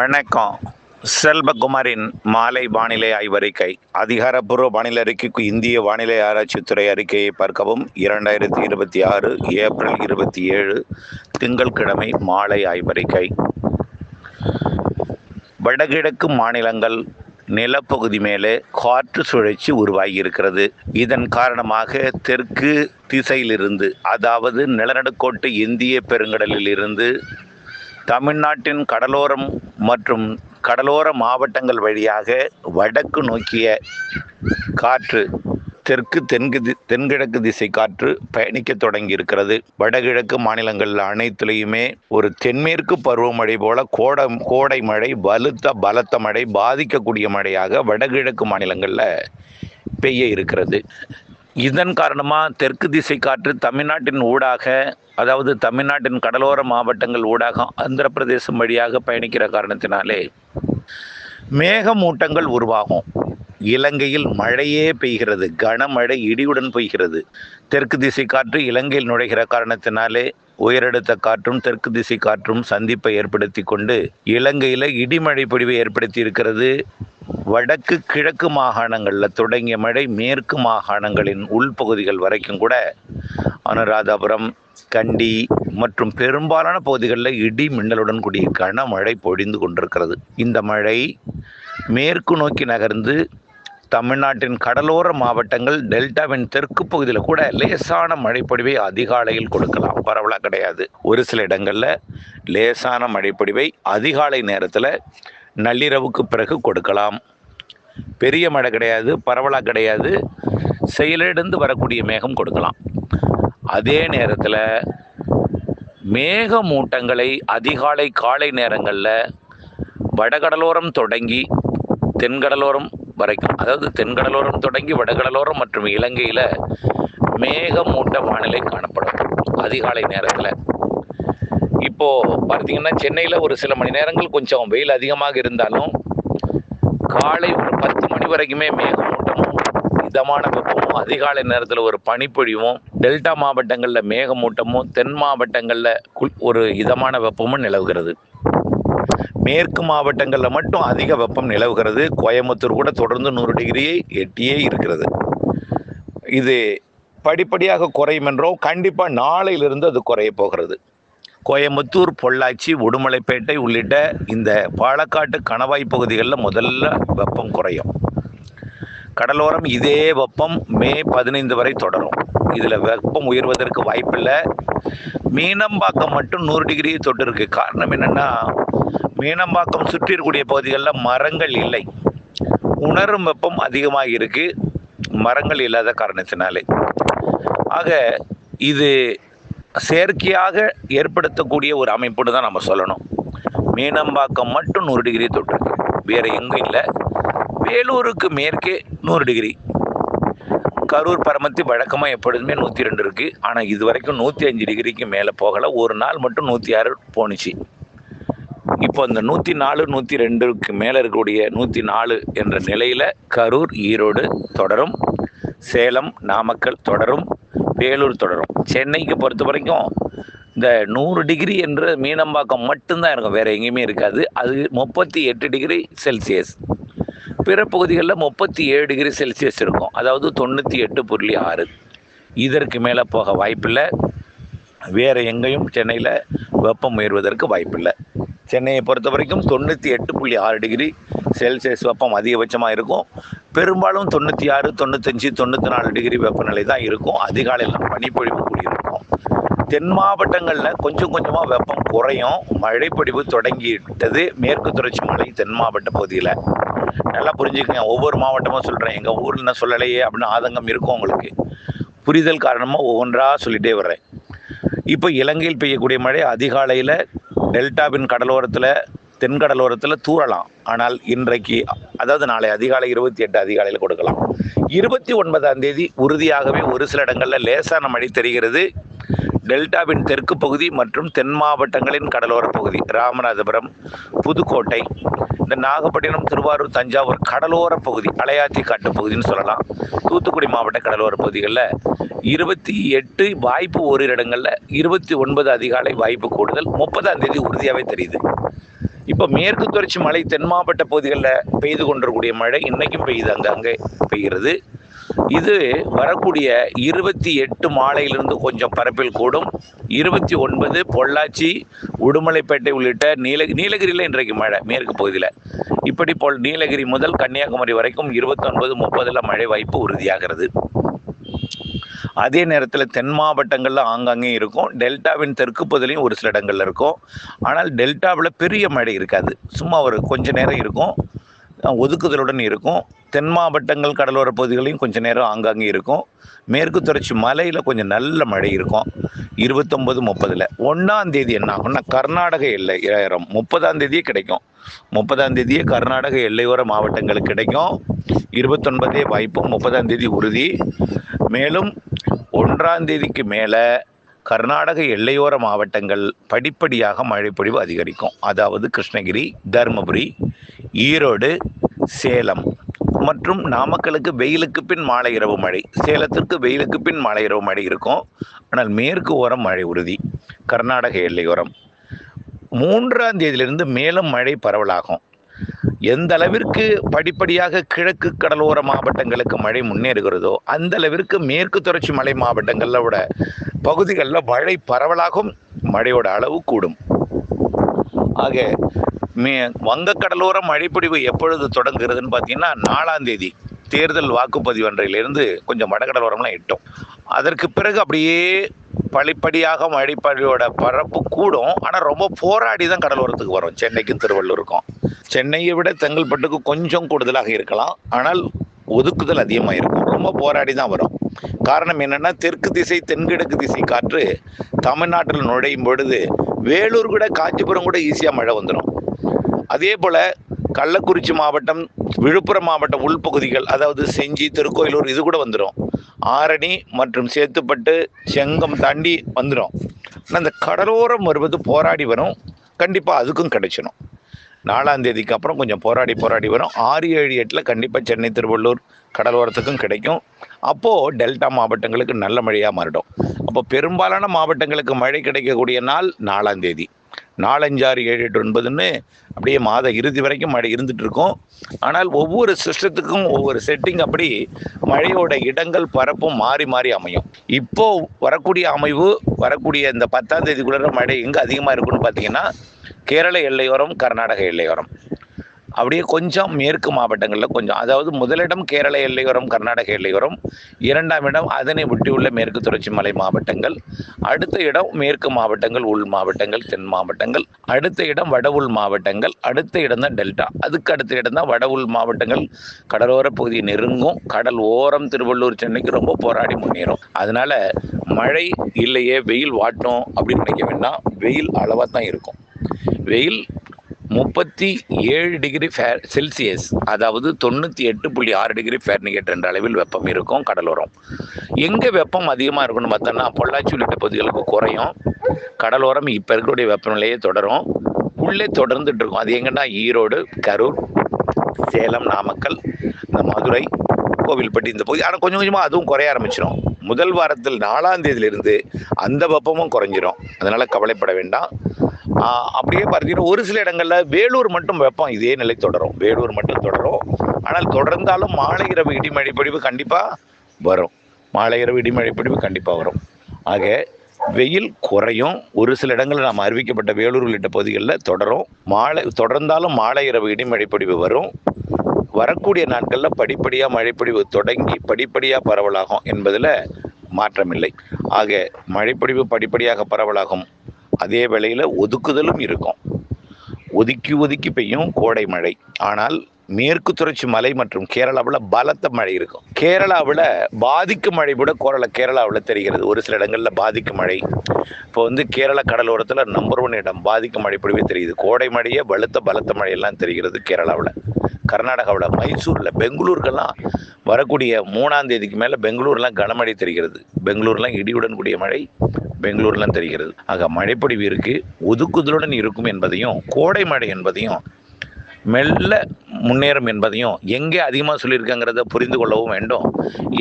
வணக்கம். செல்வகுமாரின் மாலை வானிலை ஆய்வறிக்கை. அதிகாரப்பூர்வ வானிலை அறிக்கைக்கு இந்திய வானிலை ஆராய்ச்சித்துறை அறிக்கையை பார்க்கவும். 2026 ஏப்ரல் 27 திங்கட்கிழமை மாலை ஆய்வறிக்கை. வடகிழக்கு மாநிலங்கள் நிலப்பகுதி மேலே காற்று சுழற்சி உருவாகியிருக்கிறது. இதன் காரணமாக தெற்கு திசையிலிருந்து, அதாவது நிலநடுக்கோட்டு இந்திய பெருங்கடலில் இருந்து தமிழ்நாட்டின் கடலோரம் மற்றும் கடலோர மாவட்டங்கள் வழியாக வடக்கு நோக்கிய காற்று, தெற்கு தென்கிழக்கு திசை காற்று பயணிக்க தொடங்கி இருக்கிறது. வடகிழக்கு மாநிலங்கள் அனைத்துலேயுமே ஒரு தென்மேற்கு பருவமழை போல கோடை மழை, பலத்த மழை, பாதிக்கக்கூடிய மழையாக வடகிழக்கு மாநிலங்களில் பெய்ய இருக்கிறது. இதன் காரணமாக தெற்கு திசை காற்று தமிழ்நாட்டின் ஊடாக, அதாவது தமிழ்நாட்டின் கடலோர மாவட்டங்கள் ஊடாக ஆந்திர பிரதேசம் வழியாக பயணிக்கிற காரணத்தினாலே மேகமூட்டங்கள் உருவாகும். இலங்கையில் மழையே பெய்கிறது, கனமழை இடியுடன் பெய்கிறது. தெற்கு திசை காற்று இலங்கையில் நுழைகிற காரணத்தினாலே உயரடுத்த காற்றும் தெற்கு திசை காற்றும் சந்திப்பை ஏற்படுத்தி கொண்டு இலங்கையில் இடிமழை பொழிவை ஏற்படுத்தி இருக்கிறது. வடக்கு கிழக்கு மாகாணங்களில் தொடங்கிய மழை மேற்கு மாகாணங்களின் உள்பகுதிகள் வரைக்கும் கூட அனுராதபுரம், கண்டி மற்றும் பெரும்பாலான பகுதிகளில் இடி மின்னலுடன் கூடிய கனமழை பொழிந்து கொண்டிருக்கிறது. இந்த மழை மேற்கு நோக்கி நகர்ந்து தமிழ்நாட்டின் கடலோர மாவட்டங்கள், டெல்டாவின் தெற்கு பகுதியில் கூட லேசான மழைப்பொழிவை அதிகாலையில் கொடுக்கலாம். பரவலாக கிடையாது. ஒரு சில இடங்களில் லேசான மழைப்பொழிவை அதிகாலை நேரத்தில் நள்ளிரவுக்கு பிறகு கொடுக்கலாம். பெரிய மழை கிடையாது, பரவலாக கிடையாது. செயலிழந்து வரக்கூடிய மேகம் கொடுக்கலாம். அதே நேரத்தில் மேகமூட்டங்களை அதிகாலை காலை நேரங்களில் வடகடலோரம் தொடங்கி தென்கடலோரம் வரைக்கும், அதாவது தென்கடலோரம் தொடங்கி வடகடலோரம் மற்றும் இலங்கையில் மேகமூட்ட வானிலை காணப்படும் அதிகாலை நேரத்தில். இப்போது பார்த்தீங்கன்னா சென்னையில் ஒரு சில மணி நேரங்கள் கொஞ்சம் வெயில் அதிகமாக இருந்தாலும் காலை ஒரு 10 மணி வரைக்குமே மேகமூட்டமும் இதமான வெப்பமும், அதிகாலை நேரத்தில் ஒரு பனிப்பொழிவும், டெல்டா மாவட்டங்களில் மேகமூட்டமும், தென் மாவட்டங்களில் ஒரு இதமான வெப்பமும் நிலவுகிறது. மேற்கு மாவட்டங்களில் மட்டும் அதிக வெப்பம் நிலவுகிறது. கோயம்புத்தூர் கூட தொடர்ந்து 100 டிகிரியை எட்டியே இருக்கிறது. இது படிப்படியாக குறையும் என்றோம். கண்டிப்பாக நாளையிலிருந்து அது குறைய போகிறது. கோயம்புத்தூர், பொள்ளாச்சி, உடுமலைப்பேட்டை உள்ளிட்ட இந்த பாலக்காட்டு கணவாய் பகுதிகளில் முதல்ல வெப்பம் குறையும். கடலோரம் இதே வெப்பம் மே 15 வரை தொடரும். இதில் வெப்பம் உயர்வதற்கு வாய்ப்பில்லை. மீனம்பாக்கம் மட்டும் 100 டிகிரியை தொட்டு இருக்கு. காரணம் என்னென்னா, மீனம்பாக்கம் சுற்றி இருக்கக்கூடிய பகுதிகளில் மரங்கள் இல்லை. உணரும் வெப்பம் அதிகமாக இருக்கு, மரங்கள் இல்லாத காரணத்தினாலே. ஆக இது செயற்கையாக ஏற்படுத்தக்கூடிய ஒரு அமைப்புன்னு தான் நம்ம சொல்லணும். மீனம்பாக்கம் மட்டும் 100 டிகிரி தொட்டிருக்கு, வேறு எங்கும் இல்லை. வேலூருக்கு மேற்கே 100 டிகிரி. கரூர், பரமத்தி வழக்கமாக எப்பொழுதுமே 102 இருக்குது. ஆனால் இது வரைக்கும் 105 டிகிரிக்கு மேலே போகலை. ஒரு நாள் மட்டும் 106 போணுச்சு. இப்போ இந்த 104, 102க்கு மேலே இருக்கக்கூடிய 104 என்ற நிலையில் கரூர், ஈரோடு தொடரும், சேலம், நாமக்கல் தொடரும், வேலூர் தொடரும். சென்னைக்கு பொறுத்த வரைக்கும் இந்த 100 டிகிரி என்று மீனம்பாக்கம் மட்டும்தான் இருக்கும், வேறு எங்கேயுமே இருக்காது. அது 38 டிகிரி செல்சியஸ். பிற பகுதிகளில் 37 டிகிரி செல்சியஸ் இருக்கும், அதாவது 98.6. இதற்கு மேலே போக வாய்ப்பில்லை. வேறு எங்கேயும் சென்னையில் வெப்பம் உயர்வதற்கு வாய்ப்பில்லை. சென்னையை பொறுத்த வரைக்கும் 98.6 டிகிரி செல்சியஸ் வெப்பம் அதிகபட்சமாக இருக்கும். பெரும்பாலும் 96, 95, 94 டிகிரி வெப்பநிலை தான் இருக்கும். அதிகாலையில் பனிப்பொழிவு கூடியிருக்கும். தென் மாவட்டங்களில் கொஞ்சம் கொஞ்சமாக வெப்பம் குறையும். மழைப்பொழிவு தொடங்கிவிட்டது. மேற்கு தொடர்ச்சி மலை தென் மாவட்ட பகுதியில். நல்லா புரிஞ்சுக்கங்க, ஒவ்வொரு மாவட்டமும் சொல்கிறேன். எங்கள் ஊரில் நான் சொல்லலையே அப்படின்னு ஆதங்கம் இருக்கும் உங்களுக்கு. புரிதல் காரணமாக ஒவ்வொன்றாக சொல்லிகிட்டே வர்றேன். இப்போ இலங்கையில் பெய்யக்கூடிய மழை அதிகாலையில் டெல்டாவின் கடலோரத்தில், தென்கடலோரத்தில் தூறலாம். ஆனால் இன்றைக்கு, அதாவது நாளை அதிகாலை 28 அதிகாலையில் கொடுக்கலாம். 29ஆம் தேதி உறுதியாகவே ஒரு சில இடங்களில் லேசான மழை தெரிகிறது. டெல்டாவின் தெற்கு பகுதி மற்றும் தென் மாவட்டங்களின் கடலோர பகுதி, ராமநாதபுரம், புதுக்கோட்டை, இந்த நாகப்பட்டினம், திருவாரூர், தஞ்சாவூர் கடலோர பகுதி, அலையாத்தி காட்டு பகுதின்னு சொல்லலாம். தூத்துக்குடி மாவட்ட கடலோர பகுதிகளில் 28 வாய்ப்பு, ஓரிரு இடங்களில் 29 அதிகாலை வாய்ப்பு கூடுதல். 30ஆம் தேதி உறுதியாகவே தெரியுது. இப்போ மேற்கு தொடர்ச்சி மலை தென் மாவட்ட பகுதிகளில் பெய்து கொண்டிருக்கக்கூடிய மழை இன்றைக்கும் பெய்யுது, அங்கங்கே பெய்கிறது. இது வரக்கூடிய 28 மாலையிலிருந்து கொஞ்சம் பரப்பில் கூடும். 29 பொள்ளாச்சி, உடுமலைப்பேட்டை உள்ளிட்ட நீலகிரியில் இன்றைக்கு மழை மேற்கு பகுதியில். இப்படி போல் நீலகிரி முதல் கன்னியாகுமரி வரைக்கும் 29, 30 மழை வாய்ப்பு உறுதியாகிறது. அதே நேரத்தில் தென் மாவட்டங்களில் ஆங்காங்கே இருக்கும். டெல்டாவின் தெற்கு பகுதியிலையும் ஒரு சில இடங்களில் இருக்கும். ஆனால் டெல்டாவில் பெரிய மழை இருக்காது, சும்மா ஒரு கொஞ்ச நேரம் இருக்கும், ஒதுக்குதலுடன் இருக்கும். தென் மாவட்டங்கள் கடலோர பகுதிகளையும் கொஞ்சம் நேரம் ஆங்காங்கே இருக்கும். மேற்கு தொடர்ச்சி மலையில் கொஞ்சம் நல்ல மழை இருக்கும். 29, 30 1ஆம் தேதி என்ன ஆகும்னா கர்நாடக எல்லையோரம் 30ஆம் தேதியே கிடைக்கும். 30ஆம் தேதியே கர்நாடக எல்லையோர மாவட்டங்களுக்கு கிடைக்கும். 29 வாய்ப்பு, 30ஆம் தேதி உறுதி. மேலும் 1ஆம் தேதிக்கு மேலே கர்நாடக எல்லையோர மாவட்டங்கள் படிப்படியாக மழைப்பொழிவு அதிகரிக்கும். அதாவது கிருஷ்ணகிரி, தருமபுரி, ஈரோடு, சேலம் மற்றும் நாமக்கலுக்கு வெயிலுக்கு பின் மாலை இரவு மழை, சேலத்திற்கு வெயிலுக்கு பின் மாலை இரவு மழை இருக்கும். ஆனால் மேற்கு ஓரம் மழை உறுதி. கர்நாடக எல்லையோரம் 3ஆம் தேதியிலிருந்து மேலும் மழை பரவலாகும். எந்த அளவிற்கு படிப்படியாக கிழக்கு கடலோர மாவட்டங்களுக்கு மழை முன்னேறுகிறதோ அந்த அளவிற்கு மேற்கு தொடர்ச்சி மலை மாவட்டங்களோட பகுதிகளில் மழை பரவலாகும், மழையோட அளவு கூடும். ஆக வங்கக்கடலோர மழைப்பொழிவு எப்பொழுது தொடங்குகிறதுன்னு பார்த்தீங்கன்னா 4ஆம் தேதி தேர்தல் வாக்குப்பதிவு அன்றையிலிருந்து கொஞ்சம் வடகடலோரம்லாம் எட்டும். அதற்கு பிறகு அப்படியே படிப்படியாக மழைப்பொழிவோட பரப்பு கூடும். ஆனால் ரொம்ப போராடி தான் கடலோரத்துக்கு வரும். சென்னைக்கும் திருவள்ளூருக்கும், சென்னையை விட செங்கல்பட்டுக்கு கொஞ்சம் கூடுதலாக இருக்கலாம். ஆனால் ஒதுக்குதல் அதிகமாக இருக்கும். ரொம்ப போராடி தான் வரும். காரணம் என்னென்னா தெற்கு திசை தென்கிழக்கு திசை காற்று தமிழ்நாட்டில் நுழையும் பொழுது வேலூர் கூட காஞ்சிபுரம் கூட ஈஸியாக மழை வந்துடும். அதே போல் கள்ளக்குறிச்சி மாவட்டம், விழுப்புரம் மாவட்டம் உள்பகுதிகள், அதாவது செஞ்சி, திருக்கோயிலூர் இது கூட வந்துடும். ஆரணி மற்றும் சேத்துப்பட்டு, செங்கம் தாண்டி வந்துடும். ஆனால் அந்த கடலோரம் வருவது போராடி வரும். கண்டிப்பாக அதுக்கும் கிடைச்சிடும். 4ஆம் தேதிக்கு அப்புறம் கொஞ்சம் போராடி வரும். 6, 7, 8 கண்டிப்பாக சென்னை, திருவள்ளூர் கடலோரத்துக்கும் கிடைக்கும். அப்போது டெல்டா மாவட்டங்களுக்கு நல்ல மழையாக மாறிடும். அப்போ பெரும்பாலான மாவட்டங்களுக்கு மழை கிடைக்கக்கூடிய நாள் 4ஆம் தேதி. 4, 5, 6, 7, 8, 9ன்னு அப்படியே மாத இறுதி வரைக்கும் மழை இருந்துகிட்டு இருக்கும். ஆனால் ஒவ்வொரு சிஸ்டத்துக்கும் ஒவ்வொரு செட்டிங், அப்படி மழையோட இடங்கள் பரப்பும் மாறி மாறி அமையும். இப்போது வரக்கூடிய இந்த 10ஆம் தேதிக்குள்ள மழை எங்கே அதிகமாக இருக்குன்னு பார்த்தீங்கன்னா கேரள எல்லையோரம், கர்நாடக எல்லையோரம், அப்படியே கொஞ்சம் மேற்கு மாவட்டங்களில் கொஞ்சம், அதாவது முதலிடம் கேரள எல்லையோரம், கர்நாடக எல்லையோரம், 2ஆம் இடம் அதனை ஒட்டியுள்ள மேற்கு தொடர்ச்சி மலை மாவட்டங்கள், அடுத்த இடம் மேற்கு மாவட்டங்கள், உள் மாவட்டங்கள், தென் மாவட்டங்கள், அடுத்த இடம் வட உள் மாவட்டங்கள், அடுத்த இடம் தான் டெல்டா, அதுக்கு அடுத்த இடம் தான் வட உள் மாவட்டங்கள். கடலோர பகுதியை நெருங்கும். கடல் ஓரம் திருவள்ளூர், சென்னைக்கு ரொம்ப போராடி முன்னேறும். அதனால மழை இல்லையே வெயில் வாட்டும் அப்படின்னு நினைக்க வேண்டாம். வெயில் அளவாக தான் இருக்கும். வெயில் 37 டிகிரி செல்சியஸ், அதாவது 98.6 டிகிரி ஃபாரன்ஹீட் என்ற அளவில் வெப்பம் இருக்கும் கடலோரம். எங்கே வெப்பம் அதிகமாக இருக்குன்னு பார்த்தோன்னா பொள்ளாச்சி உள்ளிட்ட பகுதிகளுக்கு குறையும். கடலோரம் இப்போ இருக்கக்கூடிய வெப்பநிலையே தொடரும். உள்ளே தொடர்ந்துட்டு இருக்கும். அது எங்கன்னா ஈரோடு, கரூர், சேலம், நாமக்கல், இந்த மதுரை, கோவில்பட்டி இந்த பகுதி. ஆனால் கொஞ்சம் கொஞ்சமாக அதுவும் குறைய ஆரம்பிச்சிடும். முதல் வாரத்தில் 4ஆம் தேதியிலிருந்து அந்த வெப்பமும் குறைஞ்சிரும். அதனால் கவலைப்பட வேண்டாம். அப்படியே பார்த்தீங்கன்னா ஒரு சில இடங்களில் வேலூர் மட்டும் வெப்பம் இதே நிலை தொடரும். வேலூர் மட்டும் தொடரும். ஆனால் தொடர்ந்தாலும் மாலை இரவு இடிமழை பொழிவு கண்டிப்பாக வரும். மாலை இரவு இடிமழை பொழிவு கண்டிப்பாக வரும். ஆக வெயில் குறையும். ஒரு சில இடங்களில் நாம் அறிவிக்கப்பட்ட வேலூர் உள்ளிட்ட பகுதிகளில் தொடர்ந்தாலும் மாலை இரவு இடிமழை பொழிவு வரும். வரக்கூடிய நாட்களில் படிப்படியாக மழைப்பொழிவு தொடங்கி படிப்படியாக பரவலாகும் என்பதில் மாற்றமில்லை. ஆக மழைப்பொழிவு படிப்படியாக பரவலாகும். அதே வேளையில் ஒதுக்குதலும் இருக்கும். ஒதுக்கி பெய்யும் கோடை மழை. ஆனால் மேற்கு தொடர்ச்சி மலை மற்றும் கேரளாவில் பலத்த மழை இருக்கும். கேரளாவில் பாதிக்கும் மழை கூட கேரளாவில் தெரிகிறது. ஒரு சில இடங்களில் பாதிக்கும் மழை. இப்போ கேரள கடலோரத்தில் நம்பர் 1 இடம் பாதிக்கும் மழை பொழிவே தெரியுது. கோடை மழையே பலத்த மழையெல்லாம் தெரிகிறது கேரளாவில். கர்நாடகாவில் மைசூரில், பெங்களூருக்கெல்லாம் வரக்கூடிய 3ஆம் தேதிக்கு மேலே பெங்களூர்லாம் கனமழை தெரிகிறது. பெங்களூர்லாம் இடியுடன் கூடிய மழை பெங்களூர்லாம் தெரிகிறது. ஆக மழைப்பொழிவு இருக்குது, ஒதுக்குதலுடன் இருக்கும் என்பதையும், கோடை மழை என்பதையும் மெல்ல முன்னேறும் என்பதையும், எங்கே அதிகமாக சொல்லியிருக்கங்கிறத புரிந்து கொள்ளவும் வேண்டும்.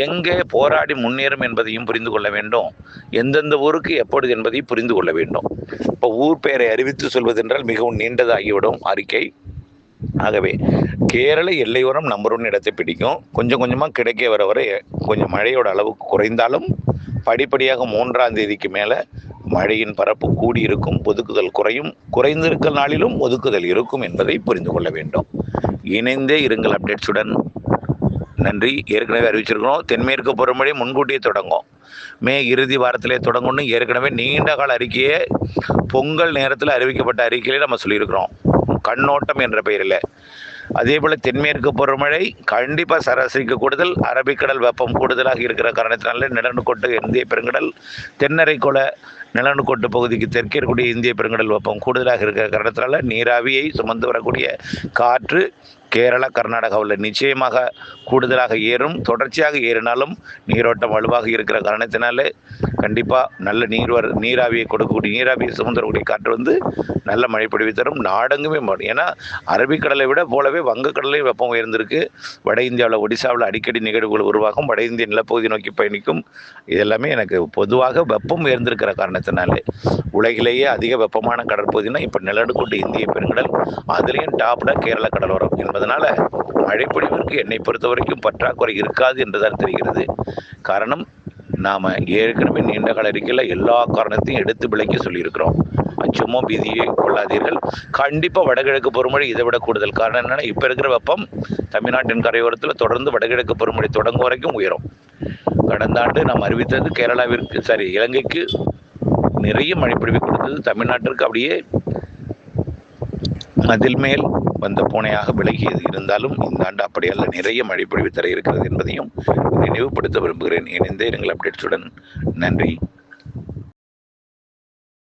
எங்கே போராடி முன்னேறும் என்பதையும் புரிந்து கொள்ள வேண்டும். எந்தெந்த ஊருக்கு எப்பொழுது என்பதையும் புரிந்து கொள்ள வேண்டும். இப்போ ஊர் பெயரை அறிவித்து சொல்வதென்றால் மிகவும் நீண்டதாகிவிடும் அறிக்கை. ஆகவே கேரள எல்லையோரம் நம்பர் 1 இடத்தை பிடிக்கும். கொஞ்சம் கொஞ்சமாக கிடைக்க வர வர கொஞ்சம் மழையோட அளவு குறைந்தாலும் படிப்படியாக 3ஆம் தேதிக்கு மேலே மழையின் பரப்பு கூடியிருக்கும், ஒதுக்குதல் குறையும். குறைந்திருக்கிற நாளிலும் ஒதுக்குதல் இருக்கும் என்பதை புரிந்து கொள்ள வேண்டும். இணைந்தே இருங்கள் அப்டேட்ஸுடன். நன்றி. ஏற்கனவே அறிவிச்சிருக்கணும், தென்மேற்கு பருவமழை முன்கூட்டியே தொடங்கும். மே இறுதி வாரத்திலே தொடங்கும்னு ஏற்கனவே நீண்ட கால அறிக்கையே பொங்கல் நேரத்தில் அறிவிக்கப்பட்ட அறிக்கையிலே நம்ம சொல்லியிருக்கிறோம், கண்ணோட்டம் என்ற பெயரில். அதே போல் தென்மேற்கு பருவமழை கண்டிப்பாக சராசரிக்கு கூடுதல், அரபிக்கடல் வெப்பம் கூடுதலாக இருக்கிற காரணத்தினால நிலநடுக்கோட்டு இந்திய பெருங்கடல், தென்னரைக்கோள நிலநடுக்கோட்டு பகுதிக்கு தெற்கே இருக்கக்கூடிய இந்திய பெருங்கடல் வெப்பம் கூடுதலாக இருக்கிற காரணத்தினால நீராவியை சுமந்து வரக்கூடிய காற்று கேரளா கர்நாடகாவில் நிச்சயமாக கூடுதலாக ஏறும். தொடர்ச்சியாக ஏறினாலும் நீரோட்டம் வலுவாக இருக்கிற காரணத்தினாலே கண்டிப்பாக நல்ல நீராவியை கொடுக்கக்கூடிய, நீராவியை சுமந்தரக்கூடிய காற்று வந்து நல்ல மழை பொழிவு தரும். நாடெங்குமே மாறும். ஏன்னா அரபிக்கடலை விட போலவே வங்கக்கடலையும் வெப்பம் உயர்ந்திருக்கு. வட இந்தியாவில் ஒடிசாவில் அடிக்கடி நிகழ்வுகள் உருவாகும். வட இந்திய நிலப்பகுதி நோக்கி பயணிக்கும். இதெல்லாமே எனக்கு பொதுவாக வெப்பம் உயர்ந்திருக்கிற காரணத்தினாலே உலகிலேயே அதிக வெப்பமான கடற்பகுதினா இப்போ நிலநடுக்கோட்டு இந்திய பெருங்கடல், அதுலேயும் டாப்ல கேரள கடலோரம் என்பதனால மழைப்பொழிவிற்கு என்னை பொறுத்த வரைக்கும் பற்றாக்குறை இருக்காது என்றுதான் தெரிகிறது. காரணம், நாம் ஏற்கனவே நீண்ட கால அறிக்கையில் எல்லா காரணத்தையும் எடுத்து விளக்கி சொல்லியிருக்கிறோம். அச்சமோ பீதியை கொள்ளாதீர்கள். கண்டிப்பாக வடகிழக்கு பருவமழை இதை விட கூடுதல். காரணம் என்னென்னா, இப்போ இருக்கிற வெப்பம் தமிழ்நாட்டின் கரையோரத்தில் தொடர்ந்து வடகிழக்கு பருவமழை தொடங்கும் வரைக்கும் உயரும். கடந்த ஆண்டு நாம் அறிவித்தது கேரளாவிற்கு இலங்கைக்கு நிறைய மழைப்பொழிவு கொடுத்தது. தமிழ்நாட்டிற்கு அப்படியே அதில் மேல் வந்த பூனையாக விலகியது. இருந்தாலும் இந்த ஆண்டு அப்படியல்ல, நிறைய மழைப்பொழிவு தர இருக்கிறது என்பதையும் நினைவுபடுத்த விரும்புகிறேன். இணைந்தே எங்கள் அப்டேட்ஸுடன். நன்றி.